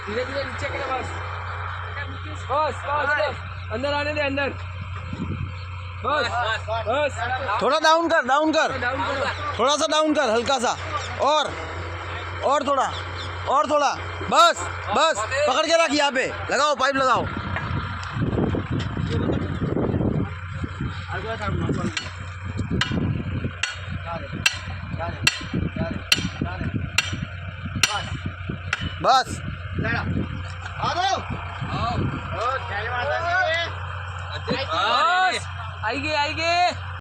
धीरे धीरे नीचे करो बस बस बस बस अंदर आने दे अंदर बस बस थोड़ा डाउन कर डाउन करो थोड़ा सा डाउन कर, हल्का सा और थोड़ा बस बस पकड़ के रख, यहाँ पे लगाओ, पाइप लगाओ। बस बस आएगी